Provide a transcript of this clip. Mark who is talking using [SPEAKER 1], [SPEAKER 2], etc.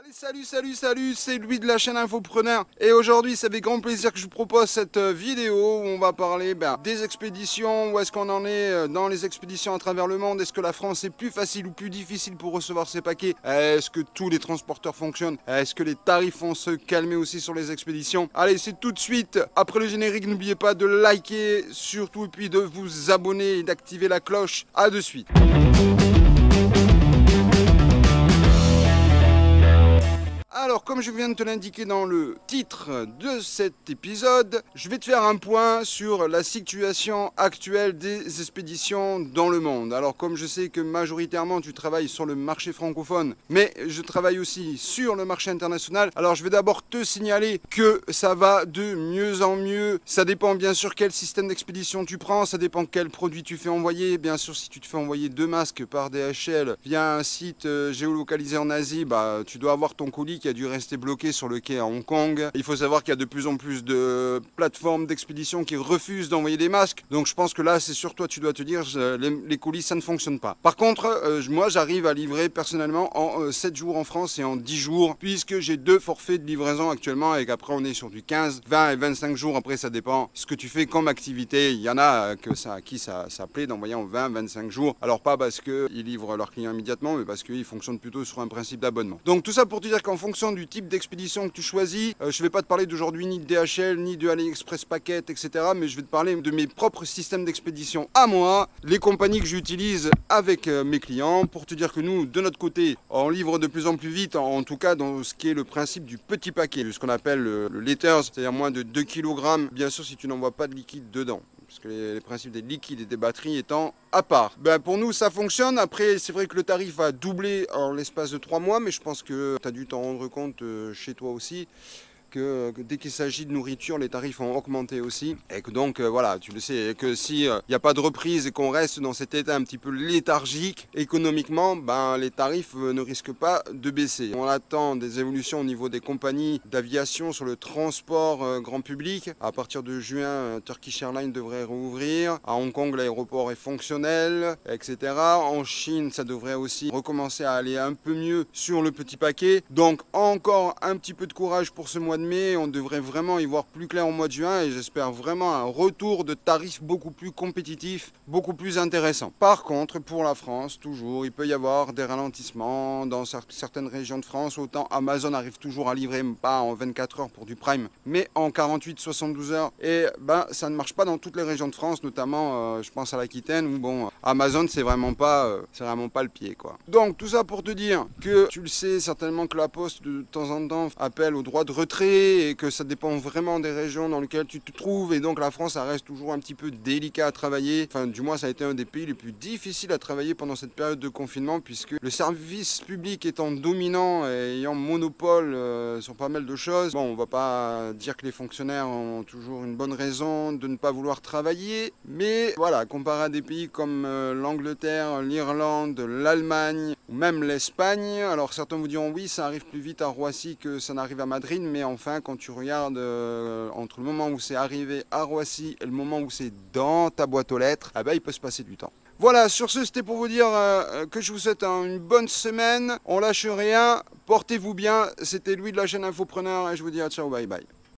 [SPEAKER 1] Allez, salut, c'est Louis de la chaîne Infopreneur et aujourd'hui c'est avec grand plaisir que je vous propose cette vidéo où on va parler des expéditions, où est-ce qu'on en est dans les expéditions à travers le monde, est-ce que la France est plus facile ou plus difficile pour recevoir ses paquets, est-ce que tous les transporteurs fonctionnent, est-ce que les tarifs vont se calmer aussi sur les expéditions. Allez, c'est tout de suite après le générique, n'oubliez pas de liker surtout et puis de vous abonner et d'activer la cloche. À de suite. Alors, comme je viens de te l'indiquer dans le titre de cet épisode, je vais te faire un point sur la situation actuelle des expéditions dans le monde. Alors, comme je sais que majoritairement tu travailles sur le marché francophone, mais je travaille aussi sur le marché international, alors je vais d'abord te signaler que ça va de mieux en mieux. Ça dépend bien sûr quel système d'expédition tu prends, ça dépend quel produit tu fais envoyer. Bien sûr, si tu te fais envoyer 2 masques par DHL via un site géolocalisé en Asie, tu dois avoir ton colis qui a dû rester bloqué sur le quai à Hong Kong. Il faut savoir qu'il y a de plus en plus de plateformes d'expédition qui refusent d'envoyer des masques. Donc je pense que là, c'est sur toi, tu dois te dire, les colis, ça ne fonctionne pas. Par contre, moi, j'arrive à livrer personnellement en 7 jours en France et en 10 jours, puisque j'ai 2 forfaits de livraison actuellement et qu'après, on est sur du 15, 20 et 25 jours. Après, ça dépend ce que tu fais comme activité. Il y en a à qui ça plaît d'envoyer en 20, 25 jours. Alors pas parce qu'ils livrent leurs clients immédiatement, mais parce qu'ils fonctionnent plutôt sur un principe d'abonnement. Donc tout ça pour te dire qu'en fonction du type d'expédition que tu choisis, je ne vais pas te parler d'aujourd'hui ni de DHL, ni de AliExpress Packet, etc. Mais je vais te parler de mes propres systèmes d'expédition à moi, les compagnies que j'utilise avec mes clients, pour te dire que nous, de notre côté, on livre de plus en plus vite, en tout cas dans ce qui est le principe du petit paquet, ce qu'on appelle le letters, c'est-à-dire moins de 2 kg, bien sûr si tu n'envoies pas de liquide dedans. Parce que les principes des liquides et des batteries étant à part. Pour nous, ça fonctionne. Après, c'est vrai que le tarif va doubler en l'espace de 3 mois, mais je pense que tu as dû t'en rendre compte chez toi aussi. Que dès qu'il s'agit de nourriture, les tarifs ont augmenté aussi. Et que donc, voilà, tu le sais, et que si il n'y a pas de reprise et qu'on reste dans cet état un petit peu léthargique économiquement, les tarifs ne risquent pas de baisser. On attend des évolutions au niveau des compagnies d'aviation sur le transport grand public. À partir de juin, Turkish Airlines devrait rouvrir. À Hong Kong, l'aéroport est fonctionnel, etc. En Chine, ça devrait aussi recommencer à aller un peu mieux sur le petit paquet. Donc, encore un petit peu de courage pour ce mois de mai, on devrait vraiment y voir plus clair au mois de juin et j'espère vraiment un retour de tarifs beaucoup plus compétitifs, beaucoup plus intéressants. Par contre, pour la France, toujours, il peut y avoir des ralentissements dans certaines régions de France. Autant Amazon arrive toujours à livrer, pas en 24 heures pour du Prime, mais en 48-72 heures. Et ça ne marche pas dans toutes les régions de France, notamment, je pense à l'Aquitaine, où Amazon, c'est vraiment pas le pied, quoi. Donc, tout ça pour te dire que tu le sais certainement que la Poste, de temps en temps, appelle au droit de retrait et que ça dépend vraiment des régions dans lesquelles tu te trouves et donc la France ça reste toujours un petit peu délicat à travailler, enfin du moins ça a été un des pays les plus difficiles à travailler pendant cette période de confinement puisque le service public étant dominant et ayant monopole sur pas mal de choses, on va pas dire que les fonctionnaires ont toujours une bonne raison de ne pas vouloir travailler, mais voilà, comparé à des pays comme l'Angleterre, l'Irlande, l'Allemagne ou même l'Espagne, alors certains vous diront oui ça arrive plus vite à Roissy que ça n'arrive à Madrid, mais enfin quand tu regardes entre le moment où c'est arrivé à Roissy et le moment où c'est dans ta boîte aux lettres, il peut se passer du temps. Voilà, sur ce c'était pour vous dire que je vous souhaite une bonne semaine, on lâche rien, portez-vous bien, c'était Louis de la chaîne Infopreneur et je vous dis à ciao, bye bye.